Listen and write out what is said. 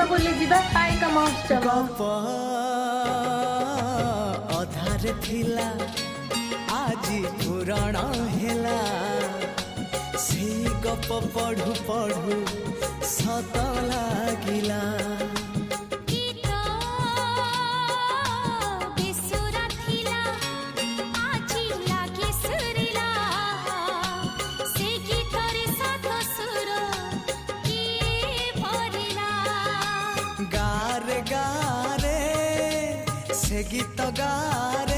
बुली जीवा पाइका महोत्सव गप अधारे थिला आजी पुराण हेला से गप पढ़ु पढ़ु सत लागिला गारे गारे से गीत गारे